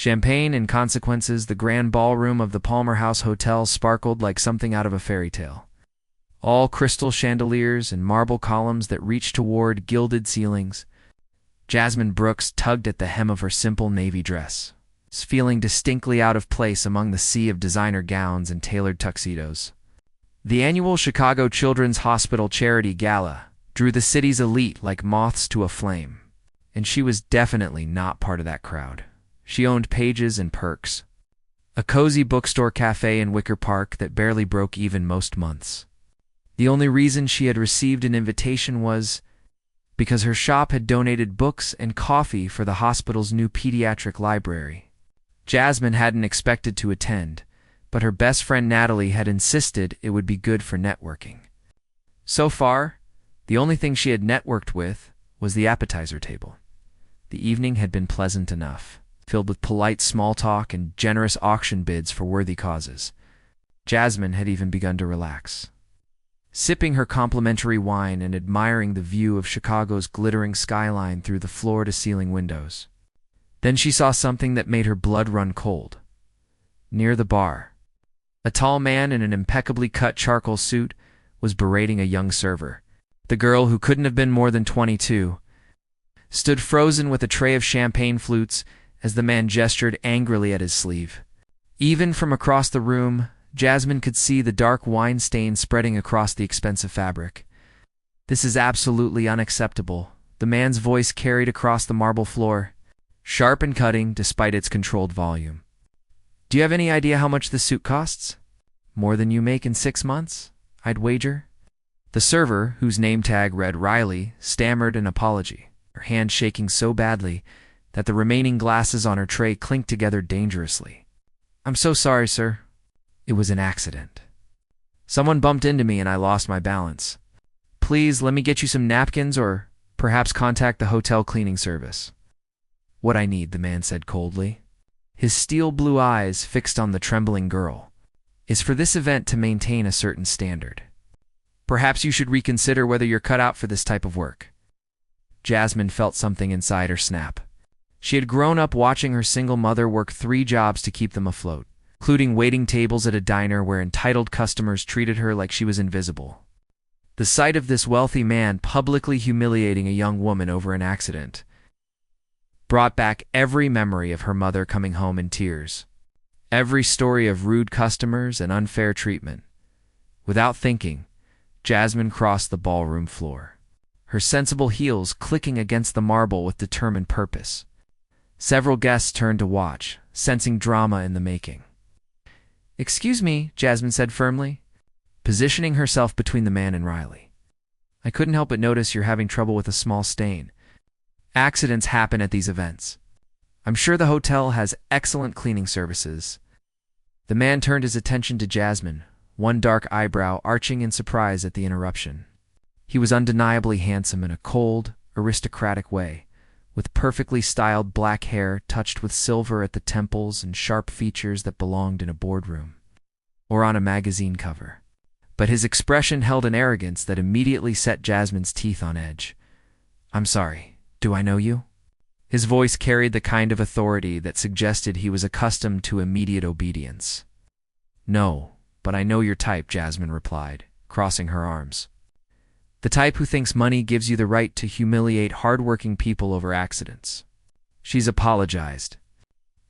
Champagne and consequences, the grand ballroom of the Palmer House Hotel sparkled like something out of a fairy tale. All crystal chandeliers and marble columns that reached toward gilded ceilings. Jasmine Brooks tugged at the hem of her simple navy dress, feeling distinctly out of place among the sea of designer gowns and tailored tuxedos. The annual Chicago Children's Hospital Charity Gala drew the city's elite like moths to a flame, and she was definitely not part of that crowd. She owned Pages and Perks, a cozy bookstore cafe in Wicker Park that barely broke even most months. The only reason she had received an invitation was because her shop had donated books and coffee for the hospital's new pediatric library. Jasmine hadn't expected to attend, but her best friend Natalie had insisted it would be good for networking. So far, the only thing she had networked with was the appetizer table. The evening had been pleasant enough, filled with polite small talk and generous auction bids for worthy causes. Jasmine had even begun to relax, sipping her complimentary wine and admiring the view of Chicago's glittering skyline through the floor-to-ceiling windows. Then she saw something that made her blood run cold. Near the bar, a tall man in an impeccably cut charcoal suit was berating a young server. The girl, who couldn't have been more than 22, stood frozen with a tray of champagne flutes as the man gestured angrily at his sleeve. Even from across the room, Jasmine could see the dark wine stain spreading across the expensive fabric. "This is absolutely unacceptable," the man's voice carried across the marble floor, sharp and cutting despite its controlled volume. "Do you have any idea how much this suit costs? More than you make in 6 months, I'd wager?" The server, whose name tag read Riley, stammered an apology, her hand shaking so badly that the remaining glasses on her tray clinked together dangerously. "I'm so sorry, sir. It was an accident. Someone bumped into me and I lost my balance. Please let me get you some napkins or perhaps contact the hotel cleaning service." "What I need," the man said coldly, his steel blue eyes fixed on the trembling girl, "is for this event to maintain a certain standard. Perhaps you should reconsider whether you're cut out for this type of work." Jasmine felt something inside her snap. She had grown up watching her single mother work 3 jobs to keep them afloat, including waiting tables at a diner where entitled customers treated her like she was invisible. The sight of this wealthy man publicly humiliating a young woman over an accident brought back every memory of her mother coming home in tears, every story of rude customers and unfair treatment. Without thinking, Jasmine crossed the ballroom floor, her sensible heels clicking against the marble with determined purpose. Several guests turned to watch, sensing drama in the making. "Excuse me," Jasmine said firmly, positioning herself between the man and Riley. "I couldn't help but notice you're having trouble with a small stain. Accidents happen at these events. I'm sure the hotel has excellent cleaning services." The man turned his attention to Jasmine, one dark eyebrow arching in surprise at the interruption. He was undeniably handsome in a cold, aristocratic way, with perfectly styled black hair touched with silver at the temples and sharp features that belonged in a boardroom or on a magazine cover. But his expression held an arrogance that immediately set Jasmine's teeth on edge. "I'm sorry, do I know you?" His voice carried the kind of authority that suggested he was accustomed to immediate obedience. "No, but I know your type," Jasmine replied, crossing her arms. "The type who thinks money gives you the right to humiliate hard-working people over accidents." She's apologized.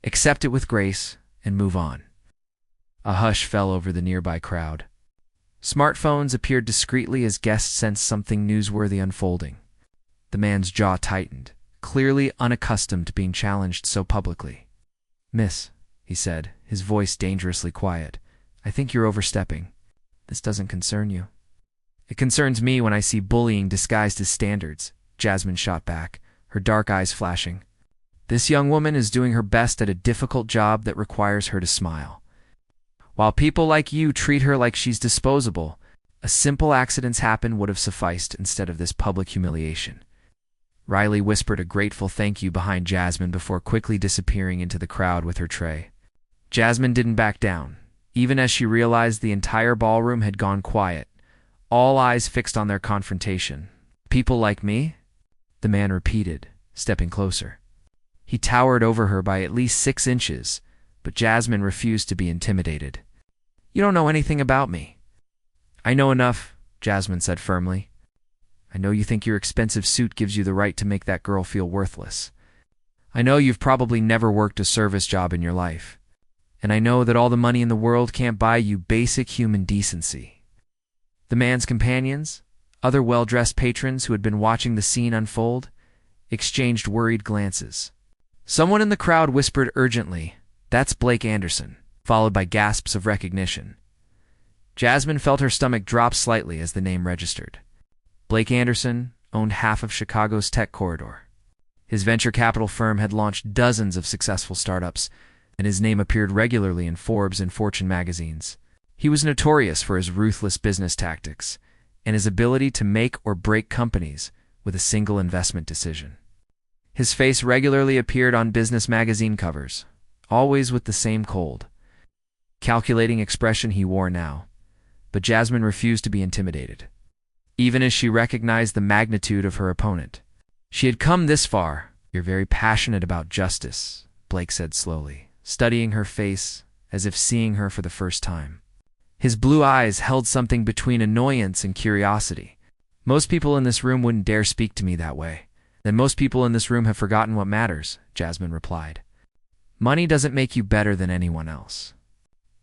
Accept it with grace and move on. A hush fell over the nearby crowd. Smartphones appeared discreetly as guests sensed something newsworthy unfolding. The man's jaw tightened, clearly unaccustomed to being challenged so publicly. "Miss," he said, his voice dangerously quiet, "I think you're overstepping. This doesn't concern you." "It concerns me when I see bullying disguised as standards," Jasmine shot back, her dark eyes flashing. "This young woman is doing her best at a difficult job that requires her to smile. While people like you treat her like she's disposable, a simple accidents happen would have sufficed instead of this public humiliation." Riley whispered a grateful thank you behind Jasmine before quickly disappearing into the crowd with her tray. Jasmine didn't back down, even as she realized the entire ballroom had gone quiet, all eyes fixed on their confrontation. "People like me?" the man repeated, stepping closer. He towered over her by at least 6 inches, but Jasmine refused to be intimidated. "You don't know anything about me." "I know enough," Jasmine said firmly. "I know you think your expensive suit gives you the right to make that girl feel worthless. I know you've probably never worked a service job in your life. And I know that all the money in the world can't buy you basic human decency." The man's companions, other well-dressed patrons who had been watching the scene unfold, exchanged worried glances. Someone in the crowd whispered urgently, "That's Blake Anderson," followed by gasps of recognition. Jasmine felt her stomach drop slightly as the name registered. Blake Anderson owned half of Chicago's tech corridor. His venture capital firm had launched dozens of successful startups, and his name appeared regularly in Forbes and Fortune magazines. He was notorious for his ruthless business tactics and his ability to make or break companies with a single investment decision. His face regularly appeared on business magazine covers, always with the same cold, calculating expression he wore now. But Jasmine refused to be intimidated, even as she recognized the magnitude of her opponent. She had come this far. "You're very passionate about justice," Blake said slowly, studying her face as if seeing her for the first time. His blue eyes held something between annoyance and curiosity. "Most people in this room wouldn't dare speak to me that way." "Then most people in this room have forgotten what matters," Jasmine replied. "Money doesn't make you better than anyone else.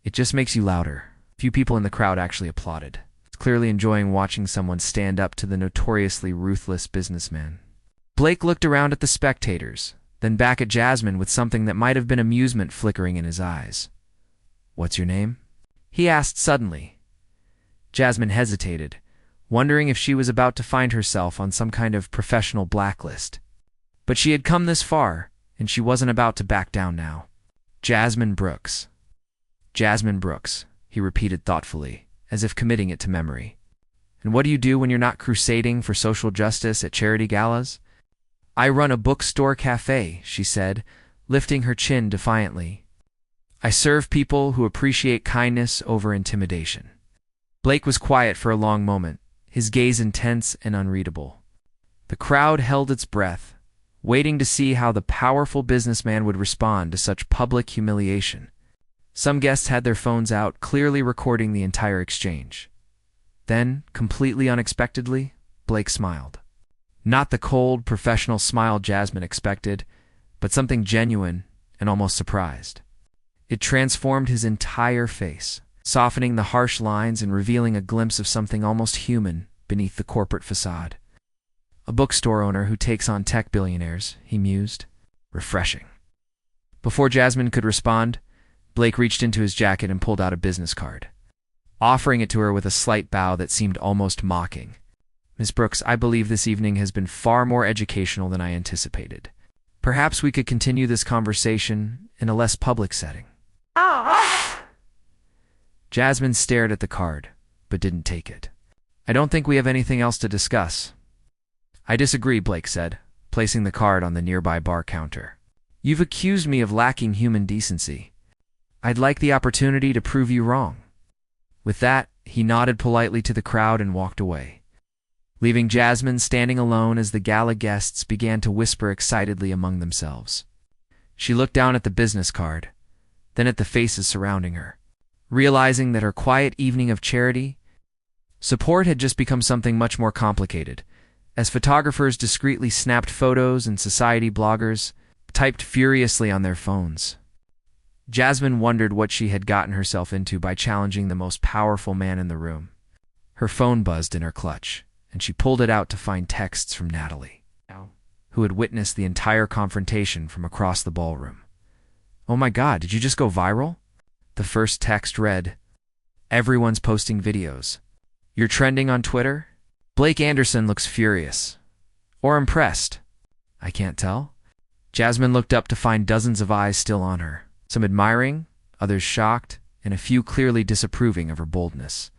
It just makes you louder." Few people in the crowd actually applauded, clearly enjoying watching someone stand up to the notoriously ruthless businessman. Blake looked around at the spectators, then back at Jasmine with something that might have been amusement flickering in his eyes. "What's your name?" he asked suddenly. Jasmine hesitated, wondering if she was about to find herself on some kind of professional blacklist. But she had come this far, and she wasn't about to back down now. "Jasmine Brooks." "Jasmine Brooks," he repeated thoughtfully, as if committing it to memory. "And what do you do when you're not crusading for social justice at charity galas?" "I run a bookstore cafe," she said, lifting her chin defiantly. "I serve people who appreciate kindness over intimidation." Blake was quiet for a long moment, his gaze intense and unreadable. The crowd held its breath, waiting to see how the powerful businessman would respond to such public humiliation. Some guests had their phones out, clearly recording the entire exchange. Then, completely unexpectedly, Blake smiled. Not the cold, professional smile Jasmine expected, but something genuine and almost surprised. It transformed his entire face, softening the harsh lines and revealing a glimpse of something almost human beneath the corporate facade. "A bookstore owner who takes on tech billionaires," he mused. "Refreshing." Before Jasmine could respond, Blake reached into his jacket and pulled out a business card, offering it to her with a slight bow that seemed almost mocking. "Miss Brooks, I believe this evening has been far more educational than I anticipated. Perhaps we could continue this conversation in a less public setting." Jasmine stared at the card, but didn't take it. "I don't think we have anything else to discuss." "I disagree," Blake said, placing the card on the nearby bar counter. "You've accused me of lacking human decency. I'd like the opportunity to prove you wrong." With that, he nodded politely to the crowd and walked away, leaving Jasmine standing alone as the gala guests began to whisper excitedly among themselves. She looked down at the business card, then at the faces surrounding her, realizing that her quiet evening of charity support had just become something much more complicated, as photographers discreetly snapped photos and society bloggers typed furiously on their phones. Jasmine wondered what she had gotten herself into by challenging the most powerful man in the room. Her phone buzzed in her clutch, and she pulled it out to find texts from Natalie, who had witnessed the entire confrontation from across the ballroom. "Oh my God, did you just go viral?" The first text read, "Everyone's posting videos. You're trending on Twitter?" Blake Anderson looks furious. Or impressed. I can't tell. Jasmine looked up to find dozens of eyes still on her, some admiring, others shocked, and a few clearly disapproving of her boldness.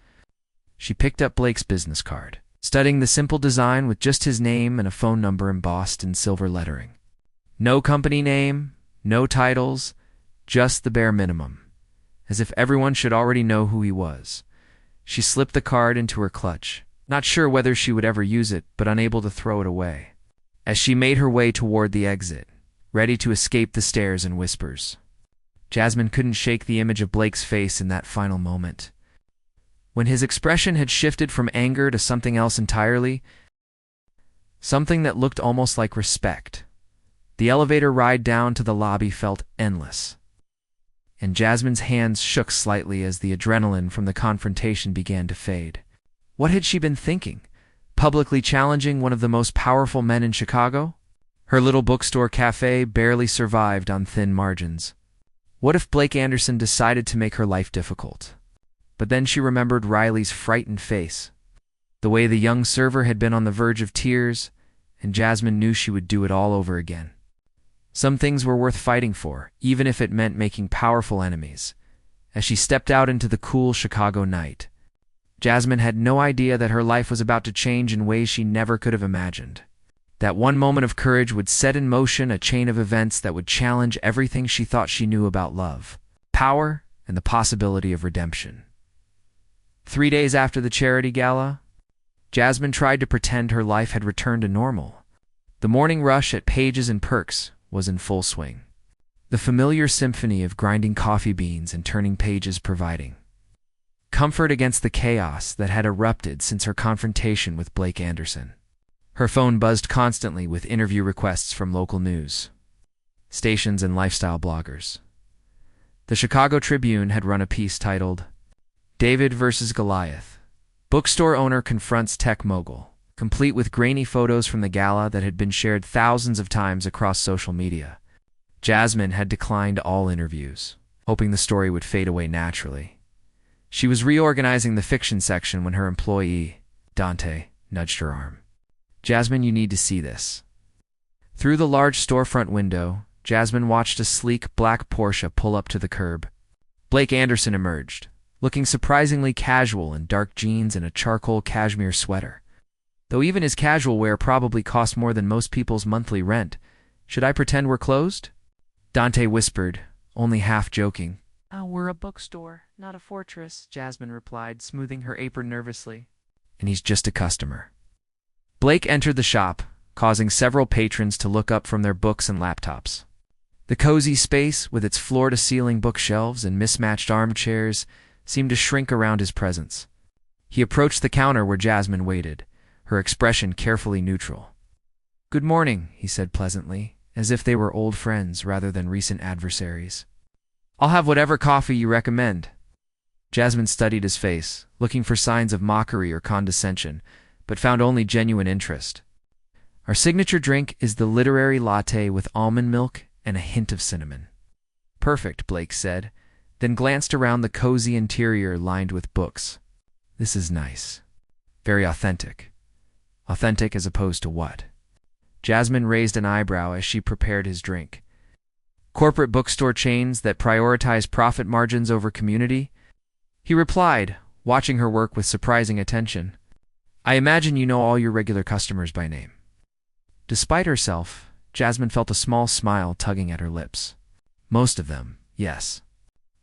She picked up Blake's business card, studying the simple design with just his name and a phone number embossed in silver lettering. No company name, no titles, just the bare minimum, as if everyone should already know who he was. She slipped the card into her clutch, not sure whether she would ever use it, but unable to throw it away. As she made her way toward the exit, ready to escape the stares and whispers. Jasmine couldn't shake the image of Blake's face in that final moment. When his expression had shifted from anger to something else entirely, something that looked almost like respect. The elevator ride down to the lobby felt endless, and Jasmine's hands shook slightly as the adrenaline from the confrontation began to fade. What had she been thinking? Publicly challenging one of the most powerful men in Chicago? Her little bookstore cafe barely survived on thin margins. What if Blake Anderson decided to make her life difficult? But then she remembered Riley's frightened face, the way the young server had been on the verge of tears, and Jasmine knew she would do it all over again. Some things were worth fighting for, even if it meant making powerful enemies. As she stepped out into the cool Chicago night, Jasmine had no idea that her life was about to change in ways she never could have imagined. That one moment of courage would set in motion a chain of events that would challenge everything she thought she knew about love, power, and the possibility of redemption. 3 days after the charity gala, Jasmine tried to pretend her life had returned to normal. The morning rush at Pages and Perks was in full swing. The familiar symphony of grinding coffee beans and turning pages providing comfort against the chaos that had erupted since her confrontation with Blake Anderson. Her phone buzzed constantly with interview requests from local news stations and lifestyle bloggers. The Chicago Tribune had run a piece titled, "David versus Goliath. Bookstore owner confronts tech mogul," complete with grainy photos from the gala that had been shared thousands of times across social media. Jasmine had declined all interviews, hoping the story would fade away naturally. She was reorganizing the fiction section when her employee, Dante, nudged her arm. "Jasmine, you need to see this." Through the large storefront window, Jasmine watched a sleek black Porsche pull up to the curb. Blake Anderson emerged, looking surprisingly casual in dark jeans and a charcoal cashmere sweater. Though even his casual wear probably cost more than most people's monthly rent. "Should I pretend we're closed?" Dante whispered, only half joking. "We're a bookstore, not a fortress," Jasmine replied, smoothing her apron nervously. "And he's just a customer." Blake entered the shop, causing several patrons to look up from their books and laptops. The cozy space, with its floor-to-ceiling bookshelves and mismatched armchairs, seemed to shrink around his presence. He approached the counter where Jasmine waited, her expression carefully neutral. "Good morning," he said pleasantly, as if they were old friends rather than recent adversaries. "I'll have whatever coffee you recommend." Jasmine studied his face, looking for signs of mockery or condescension, but found only genuine interest. "Our signature drink is the literary latte with almond milk and a hint of cinnamon." "Perfect," Blake said, then glanced around the cozy interior lined with books. "This is nice. Very authentic." Authentic as opposed to what? Jasmine raised an eyebrow as she prepared his drink. "Corporate bookstore chains that prioritize profit margins over community?" He replied, watching her work with surprising attention. "I imagine you know all your regular customers by name." Despite herself, Jasmine felt a small smile tugging at her lips. "Most of them, yes.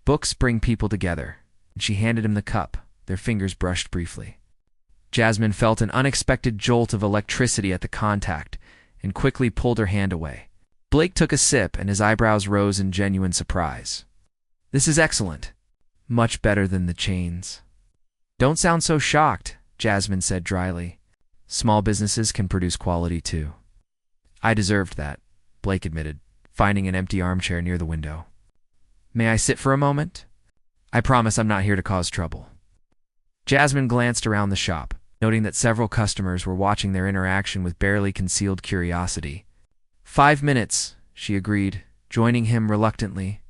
Books bring people together," and she handed him the cup, their fingers brushed briefly. Jasmine felt an unexpected jolt of electricity at the contact and quickly pulled her hand away. Blake took a sip and his eyebrows rose in genuine surprise. "This is excellent. Much better than the chains." "Don't sound so shocked," Jasmine said dryly. "Small businesses can produce quality too." "I deserved that," Blake admitted, finding an empty armchair near the window. "May I sit for a moment? I promise I'm not here to cause trouble." Jasmine glanced around the shop, noting that several customers were watching their interaction with barely concealed curiosity. 5 minutes, she agreed, joining him reluctantly.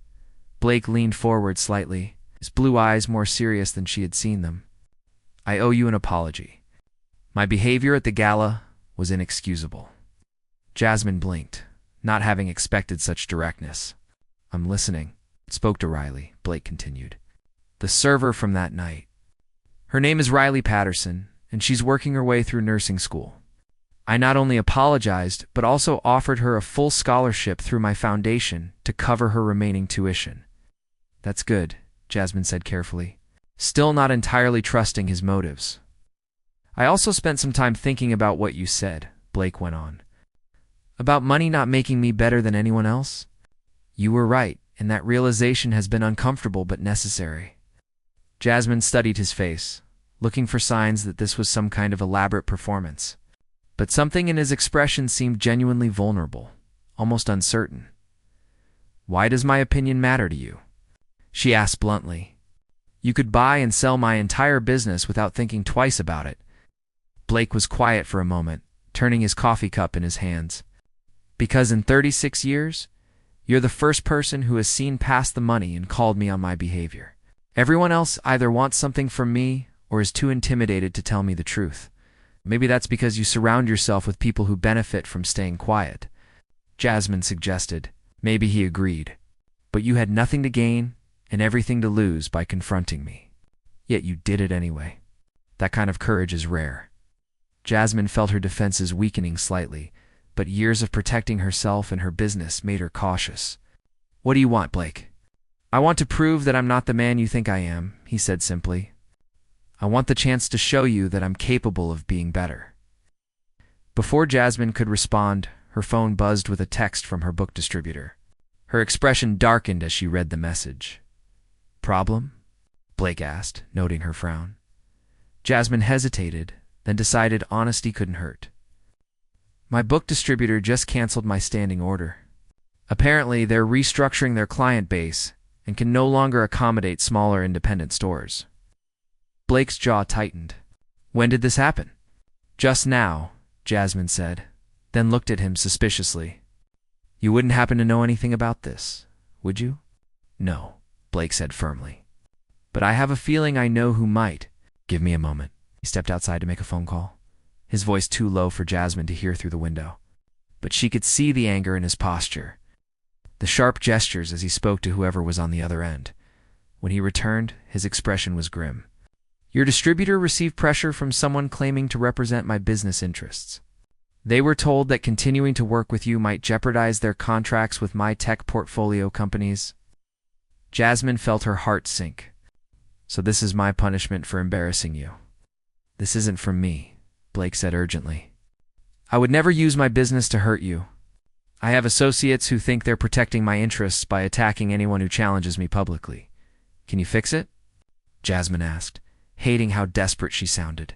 Blake leaned forward slightly, his blue eyes more serious than she had seen them. "I owe you an apology. My behavior at the gala was inexcusable." Jasmine blinked, not having expected such directness. "I'm listening," spoke to Riley, Blake continued. "The server from that night. Her name is Riley Patterson, and she's working her way through nursing school. I not only apologized, but also offered her a full scholarship through my foundation to cover her remaining tuition." "That's good," Jasmine said carefully, still not entirely trusting his motives. "I also spent some time thinking about what you said," Blake went on. About money not making me better than anyone else? You were right, and that realization has been uncomfortable but necessary. Jasmine studied his face, looking for signs that this was some kind of elaborate performance. But something in his expression seemed genuinely vulnerable, almost uncertain. Why does my opinion matter to you? She asked bluntly. You could buy and sell my entire business without thinking twice about it. Blake was quiet for a moment, turning his coffee cup in his hands. Because in 36 years, you're the first person who has seen past the money and called me on my behavior. Everyone else either wants something from me or is too intimidated to tell me the truth. Maybe that's because you surround yourself with people who benefit from staying quiet. Jasmine suggested. Maybe he agreed. But you had nothing to gain and everything to lose by confronting me. Yet you did it anyway. That kind of courage is rare. Jasmine felt her defenses weakening slightly, but years of protecting herself and her business made her cautious. What do you want, Blake? I want to prove that I'm not the man you think I am, he said simply. I want the chance to show you that I'm capable of being better. Before Jasmine could respond, her phone buzzed with a text from her book distributor. Her expression darkened as she read the message. Problem? Blake asked, noting her frown. Jasmine hesitated, then decided honesty couldn't hurt. My book distributor just canceled my standing order. Apparently, they're restructuring their client base and can no longer accommodate smaller independent stores. Blake's jaw tightened. When did this happen? Just now, Jasmine said, then looked at him suspiciously. You wouldn't happen to know anything about this, would you? No, Blake said firmly. But I have a feeling I know who might. Give me a moment. He stepped outside to make a phone call, his voice too low for Jasmine to hear through the window. But she could see the anger in his posture, the sharp gestures as he spoke to whoever was on the other end. When he returned, his expression was grim. Your distributor received pressure from someone claiming to represent my business interests. They were told that continuing to work with you might jeopardize their contracts with my tech portfolio companies. Jasmine felt her heart sink. So this is my punishment for embarrassing you. This isn't from me, Blake said urgently. I would never use my business to hurt you. I have associates who think they're protecting my interests by attacking anyone who challenges me publicly. Can you fix it? Jasmine asked, hating how desperate she sounded.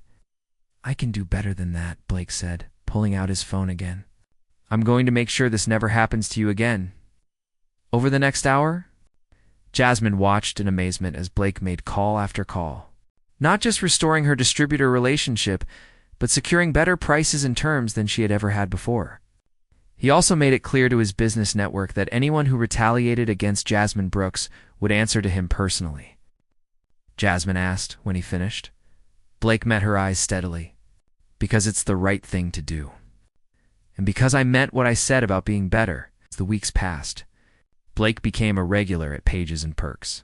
I can do better than that, Blake said, pulling out his phone again. I'm going to make sure this never happens to you again. Over the next hour? Jasmine watched in amazement as Blake made call after call. Not just restoring her distributor relationship, but securing better prices and terms than she had ever had before. He also made it clear to his business network that anyone who retaliated against Jasmine Brooks would answer to him personally. Jasmine asked when he finished. Blake met her eyes steadily. Because it's the right thing to do. And because I meant what I said about being better. As the weeks passed, Blake became a regular at Pages and Perks.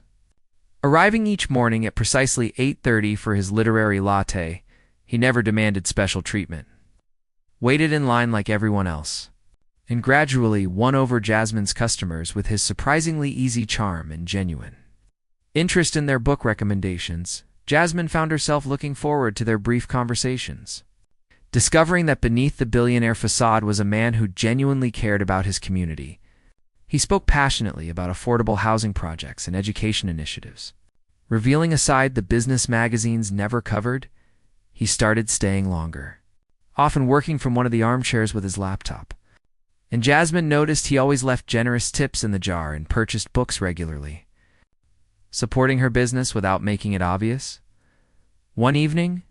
Arriving each morning at precisely 8:30 for his literary latte, he never demanded special treatment. Waited in line like everyone else, and gradually won over Jasmine's customers with his surprisingly easy charm and genuine interest in their book recommendations. Jasmine found herself looking forward to their brief conversations, discovering that beneath the billionaire facade was a man who genuinely cared about his community. He spoke passionately about affordable housing projects and education initiatives. Revealing a side the business magazines never covered, he started staying longer, often working from one of the armchairs with his laptop. And Jasmine noticed he always left generous tips in the jar and purchased books regularly, supporting her business without making it obvious. One evening,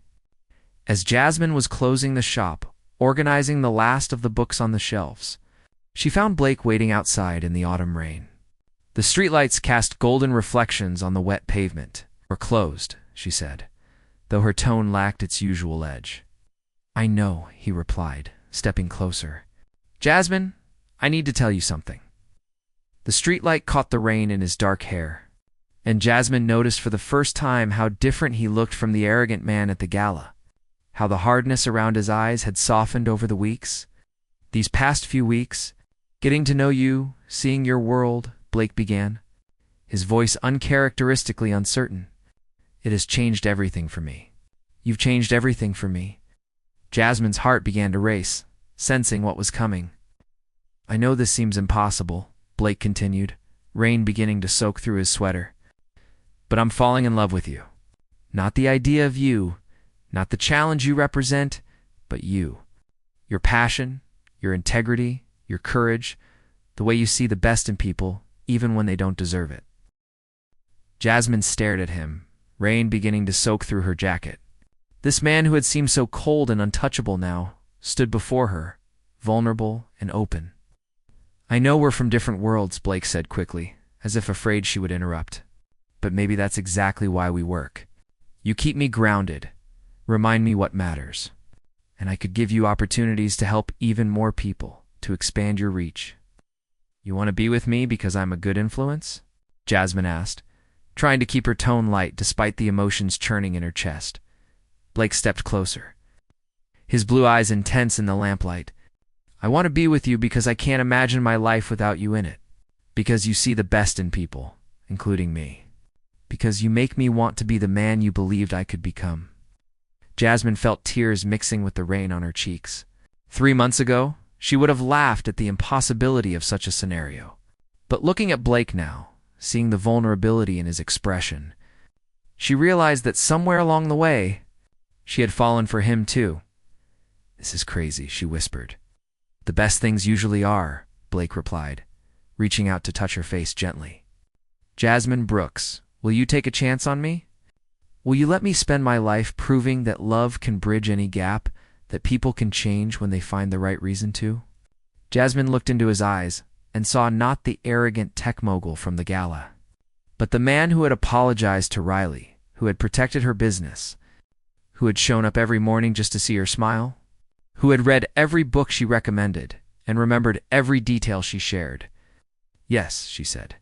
as Jasmine was closing the shop, organizing the last of the books on the shelves, she found Blake waiting outside in the autumn rain. The streetlights cast golden reflections on the wet pavement. We're closed, she said, though her tone lacked its usual edge. I know, he replied, stepping closer. Jasmine, I need to tell you something. The streetlight caught the rain in his dark hair, and Jasmine noticed for the first time how different he looked from the arrogant man at the gala, how the hardness around his eyes had softened over the weeks. These past few weeks, getting to know you, seeing your world, Blake began, his voice uncharacteristically uncertain. It has changed everything for me. You've changed everything for me. Jasmine's heart began to race, sensing what was coming. I know this seems impossible, Blake continued, rain beginning to soak through his sweater. But I'm falling in love with you. Not the idea of you, not the challenge you represent, but you. Your passion, your integrity, your courage, the way you see the best in people, even when they don't deserve it. Jasmine stared at him, rain beginning to soak through her jacket. This man who had seemed so cold and untouchable now stood before her, vulnerable and open. I know we're from different worlds, Blake said quickly, as if afraid she would interrupt. But maybe that's exactly why we work. You keep me grounded, remind me what matters, and I could give you opportunities to help even more people, to expand your reach. You want to be with me because I'm a good influence? Jasmine asked, trying to keep her tone light despite the emotions churning in her chest. Blake stepped closer, his blue eyes intense in the lamplight. I want to be with you because I can't imagine my life without you in it. Because you see the best in people, including me. Because you make me want to be the man you believed I could become. Jasmine felt tears mixing with the rain on her cheeks. 3 months ago, she would have laughed at the impossibility of such a scenario. But looking at Blake now, seeing the vulnerability in his expression, she realized that somewhere along the way, she had fallen for him too. This is crazy, she whispered. The best things usually are, Blake replied, reaching out to touch her face gently. Jasmine Brooks, will you take a chance on me? Will you let me spend my life proving that love can bridge any gap, that people can change when they find the right reason to? Jasmine looked into his eyes and saw not the arrogant tech mogul from the gala, but the man who had apologized to Riley, who had protected her business, who had shown up every morning just to see her smile, who had read every book she recommended and remembered every detail she shared. Yes, she said,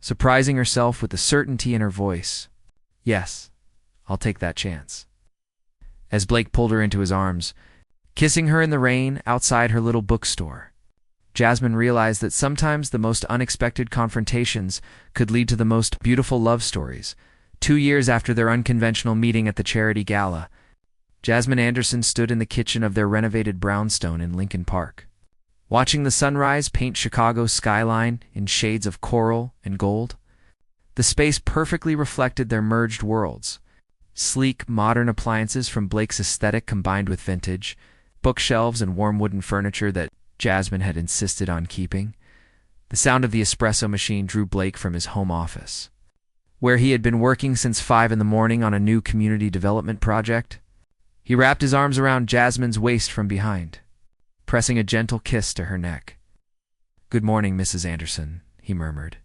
surprising herself with the certainty in her voice. Yes, I'll take that chance. As Blake pulled her into his arms, kissing her in the rain outside her little bookstore, Jasmine realized that sometimes the most unexpected confrontations could lead to the most beautiful love stories. 2 years after their unconventional meeting at the charity gala, Jasmine Anderson stood in the kitchen of their renovated brownstone in Lincoln Park, watching the sunrise paint Chicago's skyline in shades of coral and gold. The space perfectly reflected their merged worlds. Sleek, modern appliances from Blake's aesthetic combined with vintage, bookshelves and warm wooden furniture that Jasmine had insisted on keeping. The sound of the espresso machine drew Blake from his home office, where he had been working since 5 in the morning on a new community development project. He wrapped his arms around Jasmine's waist from behind, pressing a gentle kiss to her neck. "Good morning, Mrs. Anderson," he murmured,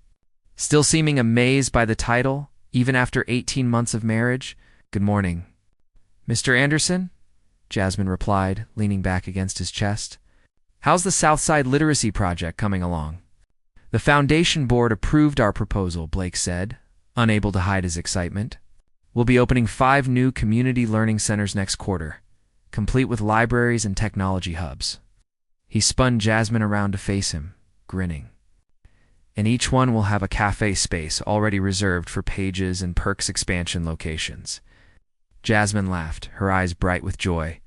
still seeming amazed by the title, even after 18 months of marriage. "Good morning, Mr. Anderson," Jasmine replied, leaning back against his chest. "How's the Southside Literacy Project coming along?" "The Foundation Board approved our proposal," Blake said, unable to hide his excitement. "We'll be opening 5 new community learning centers next quarter, complete with libraries and technology hubs." He spun Jasmine around to face him, grinning. "And each one will have a cafe space already reserved for Pages and Perks expansion locations." Jasmine laughed, her eyes bright with joy.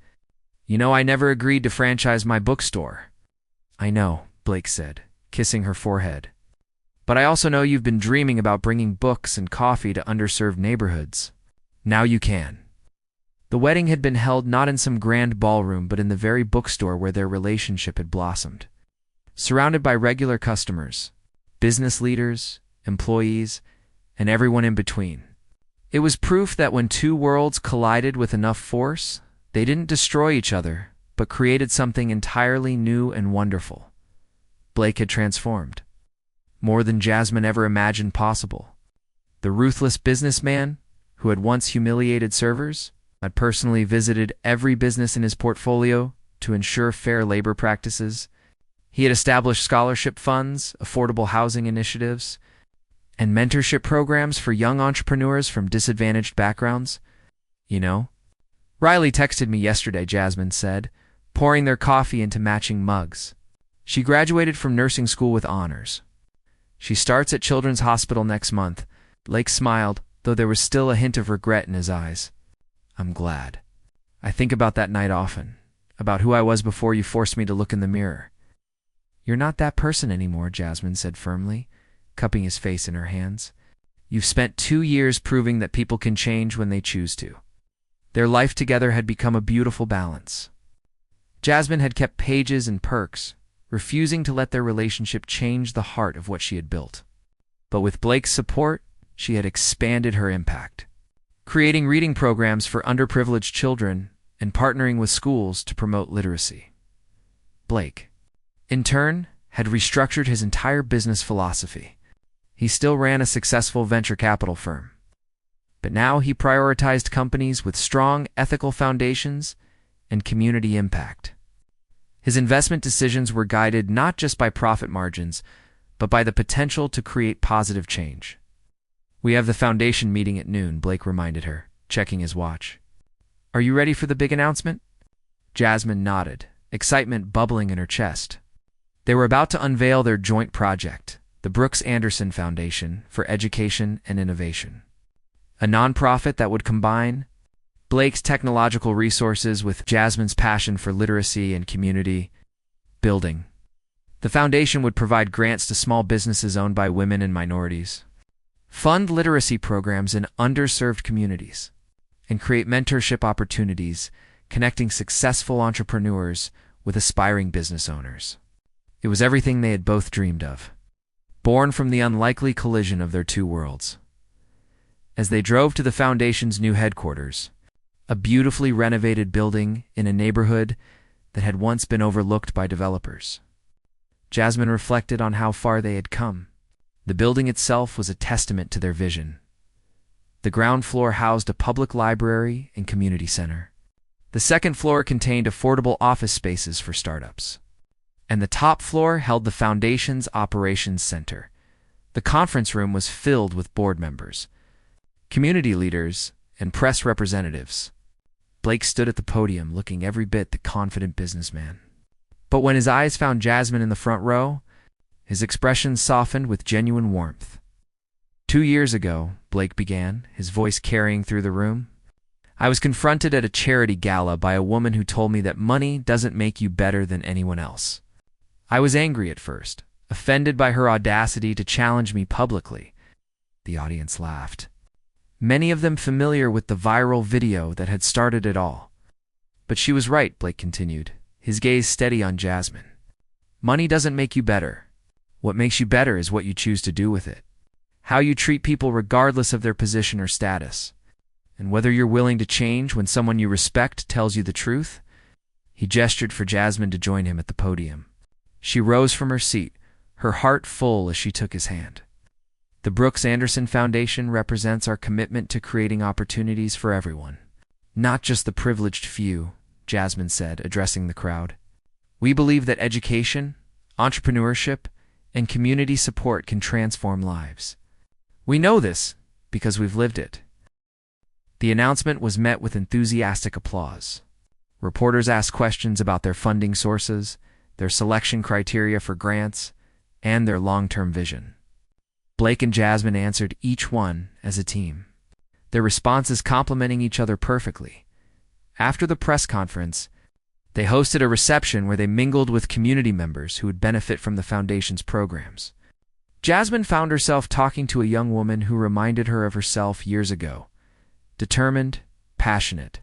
"You know, I never agreed to franchise my bookstore." "I know," Blake said, kissing her forehead. "But I also know you've been dreaming about bringing books and coffee to underserved neighborhoods. Now you can." The wedding had been held not in some grand ballroom, but in the very bookstore where their relationship had blossomed. Surrounded by regular customers, business leaders, employees, and everyone in between. It was proof that when 2 worlds collided with enough force, they didn't destroy each other, but created something entirely new and wonderful. Blake had transformed. More than Jasmine ever imagined possible. The ruthless businessman, who had once humiliated servers, had personally visited every business in his portfolio to ensure fair labor practices. He had established scholarship funds, affordable housing initiatives, and mentorship programs for young entrepreneurs from disadvantaged backgrounds. "You know, Riley texted me yesterday," Jasmine said, pouring their coffee into matching mugs. "She graduated from nursing school with honors. She starts at Children's Hospital next month." Blake smiled, though there was still a hint of regret in his eyes. "I'm glad. I think about that night often, about who I was before you forced me to look in the mirror. "You're not that person anymore," Jasmine said firmly, cupping his face in her hands. "You've spent 2 years proving that people can change when they choose to." Their life together had become a beautiful balance. Jasmine had kept pages and perks, refusing to let their relationship change the heart of what she had built. But with Blake's support, she had expanded her impact, creating reading programs for underprivileged children and partnering with schools to promote literacy. Blake, in turn, had restructured his entire business philosophy. He still ran a successful venture capital firm, but now he prioritized companies with strong ethical foundations and community impact. His investment decisions were guided not just by profit margins, but by the potential to create positive change. "We have the foundation meeting at noon," Blake reminded her, checking his watch. "Are you ready for the big announcement?" Jasmine nodded, excitement bubbling in her chest. They were about to unveil their joint project, the Brooks Anderson Foundation for Education and Innovation, a nonprofit that would combine Blake's technological resources with Jasmine's passion for literacy and community building. The foundation would provide grants to small businesses owned by women and minorities, fund literacy programs in underserved communities, and create mentorship opportunities connecting successful entrepreneurs with aspiring business owners. It was everything they had both dreamed of, born from the unlikely collision of their two worlds. As they drove to the foundation's new headquarters, a beautifully renovated building in a neighborhood that had once been overlooked by developers, Jasmine reflected on how far they had come. The building itself was a testament to their vision. The ground floor housed a public library and community center. The second floor contained affordable office spaces for startups, and the top floor held the foundation's operations center. The conference room was filled with board members, community leaders, and press representatives. Blake stood at the podium, looking every bit the confident businessman. But when his eyes found Jasmine in the front row, his expression softened with genuine warmth. 2 years ago, Blake began, his voice carrying through the room, I was confronted at a charity gala by a woman who told me that money doesn't make you better than anyone else. I was angry at first, offended by her audacity to challenge me publicly. The audience laughed, many of them familiar with the viral video that had started it all. But she was right, Blake continued, his gaze steady on Jasmine. Money doesn't make you better. What makes you better is what you choose to do with it, how you treat people regardless of their position or status, and whether you're willing to change when someone you respect tells you the truth. He gestured for Jasmine to join him at the podium. She rose from her seat, her heart full as she took his hand. The Brooks Anderson Foundation represents our commitment to creating opportunities for everyone, not just the privileged few, Jasmine said, addressing the crowd. We believe that education, entrepreneurship, and community support can transform lives. We know this because we've lived it. The announcement was met with enthusiastic applause. Reporters asked questions about their funding sources, their selection criteria for grants, and their long-term vision. Blake and Jasmine answered each one as a team, their responses complementing each other perfectly. After the press conference, they hosted a reception where they mingled with community members who would benefit from the foundation's programs. Jasmine found herself talking to a young woman who reminded her of herself years ago, determined, passionate,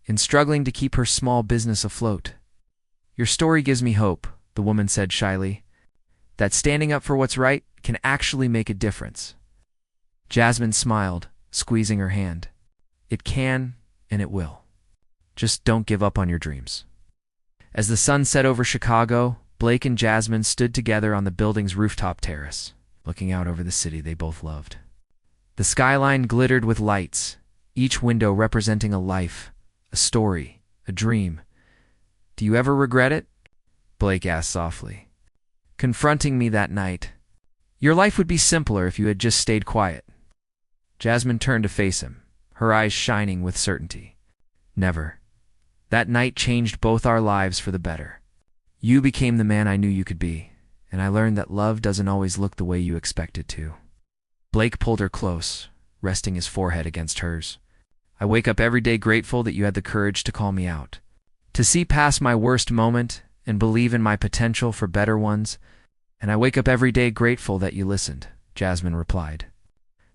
and struggling to keep her small business afloat. Your story gives me hope, the woman said shyly, that standing up for what's right can actually make a difference. Jasmine smiled, squeezing her hand. It can, and it will. Just don't give up on your dreams. As the sun set over Chicago, Blake and Jasmine stood together on the building's rooftop terrace, looking out over the city they both loved. The skyline glittered with lights, each window representing a life, a story, a dream. Do you ever regret it? Blake asked softly. Confronting me that night. Your life would be simpler if you had just stayed quiet. Jasmine turned to face him, her eyes shining with certainty. Never. That night changed both our lives for the better. You became the man I knew you could be, and I learned that love doesn't always look the way you expect it to. Blake pulled her close, resting his forehead against hers. I wake up every day grateful that you had the courage to call me out, to see past my worst moment and believe in my potential for better ones, and I wake up every day grateful that you listened," Jasmine replied.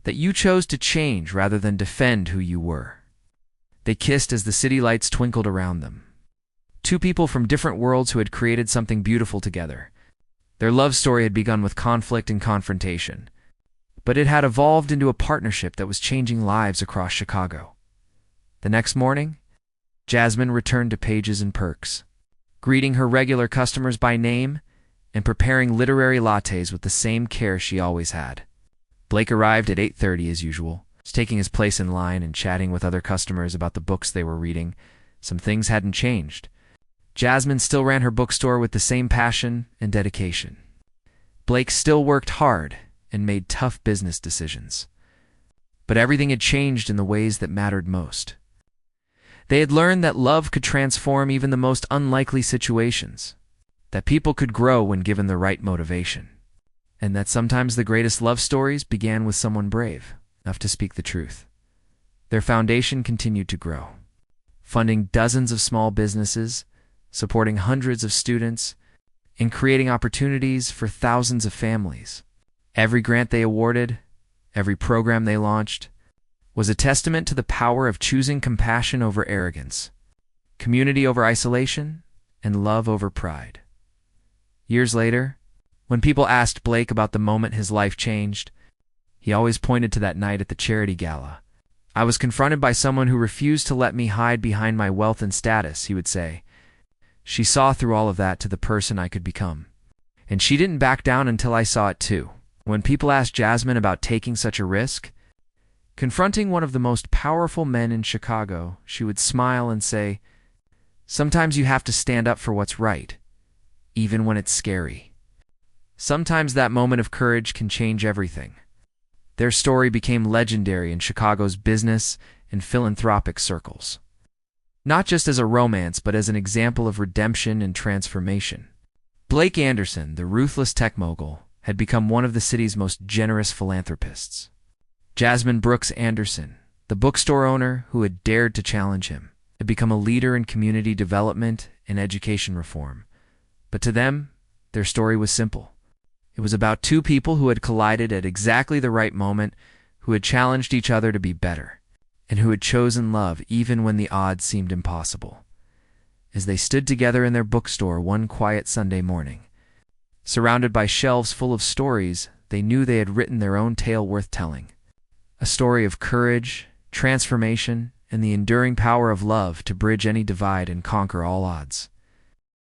"That you chose to change rather than defend who you were." They kissed as the city lights twinkled around them. Two people from different worlds who had created something beautiful together. Their love story had begun with conflict and confrontation, but it had evolved into a partnership that was changing lives across Chicago. The next morning, Jasmine returned to Pages and Perks, greeting her regular customers by name and preparing literary lattes with the same care she always had. Blake arrived at 8:30 as usual, taking his place in line and chatting with other customers about the books they were reading. Some things hadn't changed. Jasmine still ran her bookstore with the same passion and dedication. Blake still worked hard and made tough business decisions. But everything had changed in the ways that mattered most. They had learned that love could transform even the most unlikely situations, that people could grow when given the right motivation, and that sometimes the greatest love stories began with someone brave enough to speak the truth. Their foundation continued to grow, funding dozens of small businesses, supporting hundreds of students, and creating opportunities for thousands of families. Every grant they awarded, every program they launched, was a testament to the power of choosing compassion over arrogance, community over isolation, and love over pride. Years later, when people asked Blake about the moment his life changed, he always pointed to that night at the charity gala. "I was confronted by someone who refused to let me hide behind my wealth and status," he would say. "She saw through all of that to the person I could become. And she didn't back down until I saw it too." When people asked Jasmine about taking such a risk, confronting one of the most powerful men in Chicago, she would smile and say, "Sometimes you have to stand up for what's right, even when it's scary." Sometimes that moment of courage can change everything. Their story became legendary in Chicago's business and philanthropic circles. Not just as a romance, but as an example of redemption and transformation. Blake Anderson, the ruthless tech mogul, had become one of the city's most generous philanthropists. Jasmine Brooks Anderson, the bookstore owner who had dared to challenge him, had become a leader in community development and education reform. But to them, their story was simple. It was about two people who had collided at exactly the right moment, who had challenged each other to be better, and who had chosen love even when the odds seemed impossible. As they stood together in their bookstore one quiet Sunday morning, surrounded by shelves full of stories, they knew they had written their own tale worth telling. A story of courage, transformation, and the enduring power of love to bridge any divide and conquer all odds.